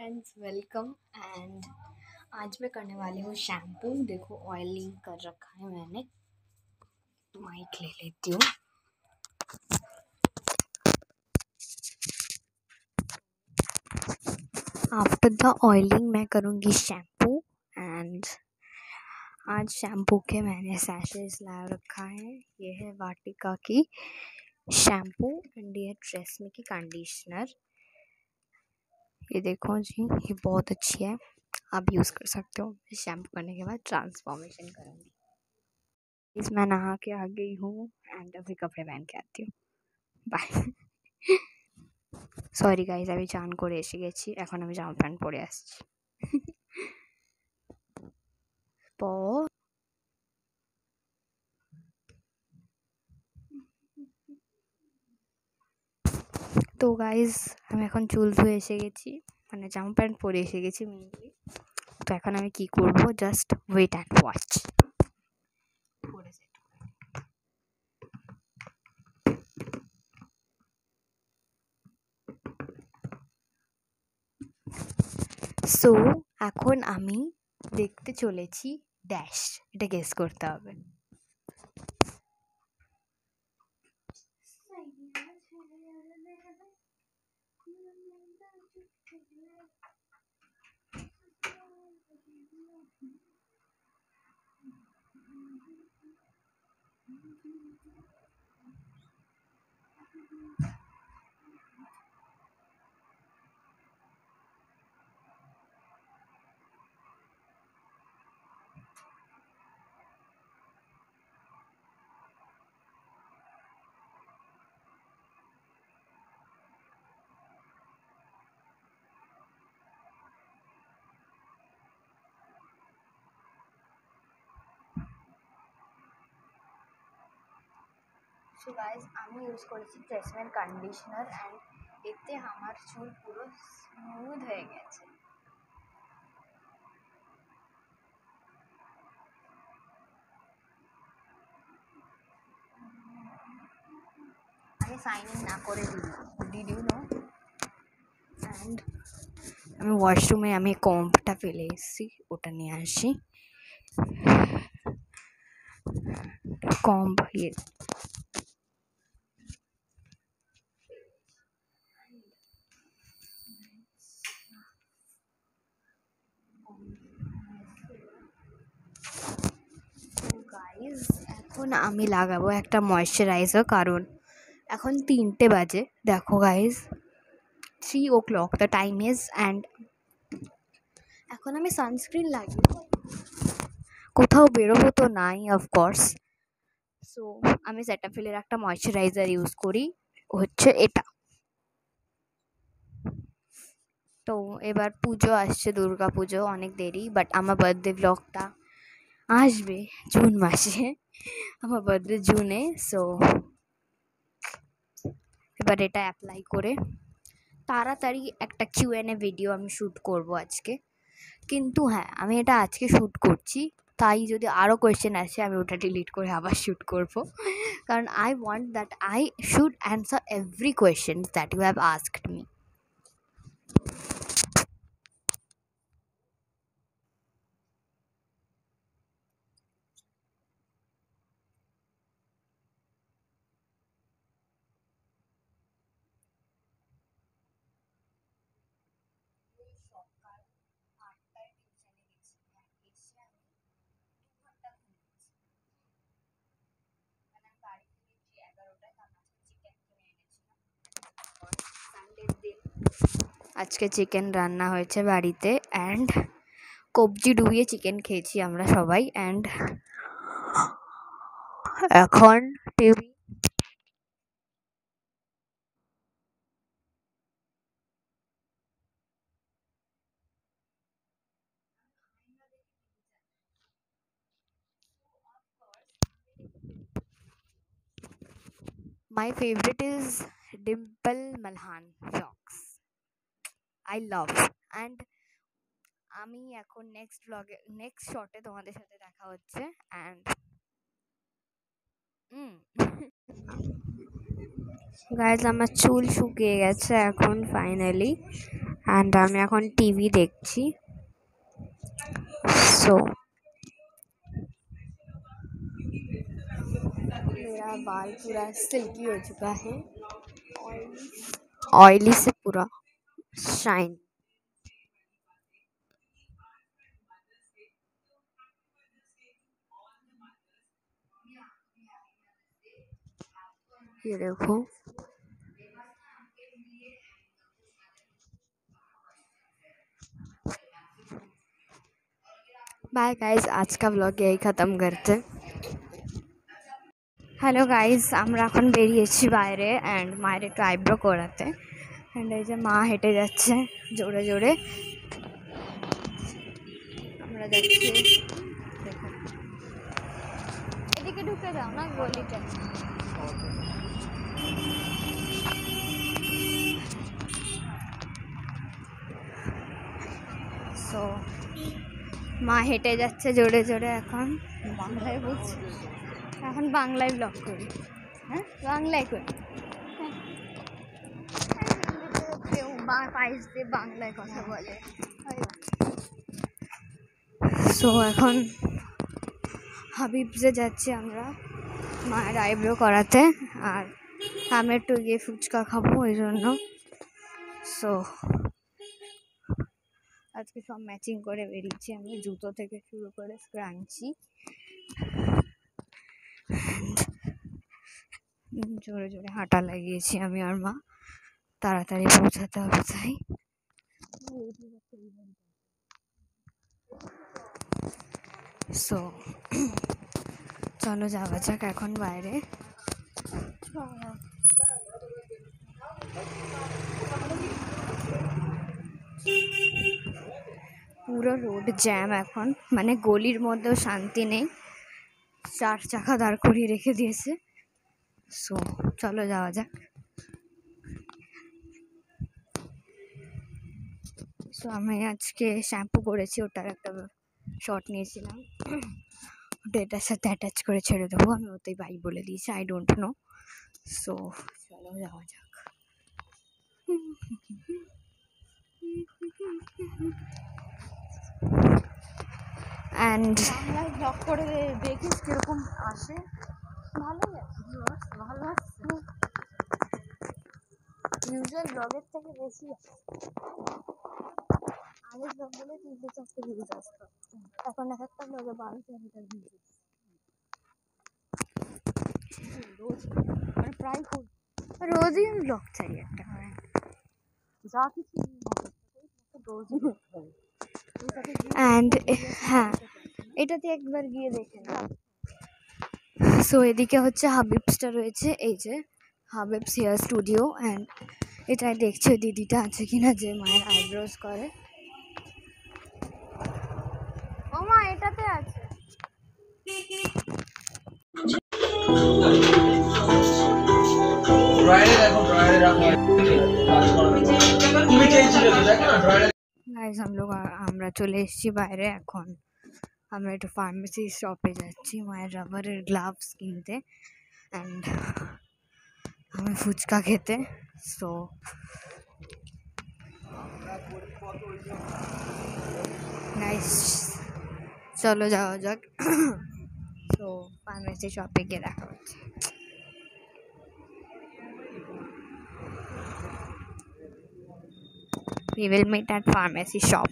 Friends welcome and आज मैं करने वाली हूँ शैम्पू। देखो ऑयलिंग कर रखा है मैंने। माइक ले लेती हूँ। आफ्टर द ऑयलिंग मैं करूँगी शैम्पू एंड आज शैम्पू के मैंने सैशेस ला रखा है। ये है वाटिका की शैम्पू एंड ये ट्रेसमी की कंडीशनर। ये देखो जी, ये बहुत अच्छी है, आप यूज़ कर सकते हो। शैम्पू करने के बाद ट्रांसफॉर्मेशन करूँगी। इस मैं नहा के आ गई हूँ एंड अभी कपड़े पहन के आती हूँ। বাই। সরি গাইজ, আমি চান করে এসে গেছি, এখন আমি জামা প্যান্ট পরে আসছি। তো গাইজ আমি এখন চুল ধুয়ে এসে গেছি, মানে জামা প্যান্ট পরে এসে গেছি মেনলি। তো এখন আমি কি করব, just wait and watch. So এখন আমি দেখতে চলেছি ড্যাশ। এটা গেস করতে হবে। সো গাইজ আমি ইউজ করেছি ট্রেসমের কন্ডিশনার অ্যান্ড এতে আমার চুল পুরো স্মুথ হয়ে গেছে। আমি সাইন ইন না করে ডিড ইউ নো। অ্যান্ড আমি ওয়াশরুমে আমি কম্বটা ফেলে এসেছি, ওটা নিয়ে আসি। কম্ব ইয়ে গাইজ এখন আমি লাগাবো একটা ময়শ্চারাইজার, কারণ এখন 3টে বাজে। দেখো guys 3 o'clock the time is, and এখন আমি সানস্ক্রিন লাগিয়ে কোথাও বেরোবো তো নাই অফকোর্স। সো আমি সেটাফিলের একটা ময়শ্চারাইজার ইউজ করি, হচ্ছে এটা। তো এবার পুজো আসছে, দুর্গা পুজো, অনেক দেরি, বাট আমার বার্থডে ব্লগটা আসবে জুন মাসে। আমার বার্থডে জুনে। সো এবার এটা অ্যাপ্লাই করে তাড়াতাড়ি একটা কিউএনএ ভিডিও আমি শ্যুট করব আজকে। কিন্তু হ্যাঁ, আমি এটা আজকে শ্যুট করছি, তাই যদি আরও কোয়েশ্চেন আসে আমি ওটা ডিলিট করে আবার শ্যুট করব, কারণ I want that I should answer every question that you have asked me. আজকে চিকেন রান্না হয়েছে বাড়িতে, অ্যান্ড কবজি ডুবিয়ে চিকেন খেয়েছি আমরা সবাই। অ্যান্ড এখন TV My favorite is Dimple Malhan vlogs. I love. And আমি এখন নেক্সট ব্লগে নেক্সট শর্টে তোমাদের সাথে দেখা হচ্ছে। অ্যান্ড গাইজ আমার চুল শুকিয়ে গেছে এখন ফাইনালি, অ্যান্ড আমি এখন टीवी देखছি। सो मेरा बाल पूरा सिल्की हो चुका है, ऑयली से पूरा शाइन। ये देखो, बाय गाइस, आज का ब्लॉग यही ख़त्म करते। হ্যালো গাইস, আমরা এখন বেরিয়েছি বাইরে অ্যান্ড মায়ের একটু আইব্রো করাতে। অ্যান্ড এই যে মা হেঁটে যাচ্ছে জোরে জোরে, আমরা যাচ্ছি। দেখো, এদিকে ঢুকে যাও না গলিটা। সো মা হেঁটে যাচ্ছে জোরে জোরে। এখন বাংলায় বলছি, এখন বাংলায় ব্লগ করি। হ্যাঁ, বাংলায় করি। কেউ পাইস দিয়ে বাংলায় কথা বলে। সো এখন হাবিবসে যাচ্ছি আমরা মায়ের আইব্রো করাতে, আর আমি একটু গিয়ে ফুচকা খাবো ওই জন্য। সো আজকে সব ম্যাচিং করে বেরিয়েছি আমি, জুতো থেকে শুরু করে স্ক্রাঞ্চি। জোরে জোরে হাঁটা লাগিয়েছি আমি আর মা, তাড়াতাড়ি পৌঁছাতে হবে তাই। সো চলো যাওয়া যাক এখন বাইরে। পুরো রোড জ্যাম এখন, মানে গলির মধ্যেও শান্তি নেই, 4 চাকা দাঁড় করিয়ে রেখে দিয়েছে। সো চলো যাওয়া যাক। সো আমি আজকে শ্যাম্পু করেছি, ওটার একটা শট নিয়েছিলাম, ওটা এটার সাথে অ্যাটাচ করে ছেড়ে দেবো। আমি ওতেই বাই বলে দিয়েছি, আই ডোন্ট নো। সো চলো যাওয়া যাক। অ্যান্ড বাংলায় ব্লগ করে দেখিস কিরকম আসে, ভালোই আছে, ভালো আসছে। ইউজুয়াল ব্লগের থেকে বেশি আসে। আগের ব্লগগুলো 3-4টা ভিউজ আসতো, এখন এক একটা ব্লগে 12-13টা ভিউজ। রোজ মানে প্রায় রোজই আমি ব্লগ চাই একটা, যা কিছু অ্যান্ড হ্যাঁ, এটাতে একবার গিয়ে দেখে না। সো এদিকে হচ্ছে হাবিবসটা রয়েছে, এই যে হাবিবস হেয়ার স্টুডিও। অ্যান্ড এটাই দেখছে দিদিটা আছে কিনা যে মায়ের আইব্রোজ করে। ও মা, এটাতে আছে। गाइस আমরা চলে এসেছি বাইরে। এখন আমরা একটু ফার্মেসি শপে যাচ্ছি মায়ের রাবারের গ্লাভস কিনতে অ্যান্ড আমি ফুচকা খেতে। সো গাইস চলো যাওয়া যাক। তো ফার্মেসি শপে গিয়ে দেখা হচ্ছে। We will meet at pharmacy shop.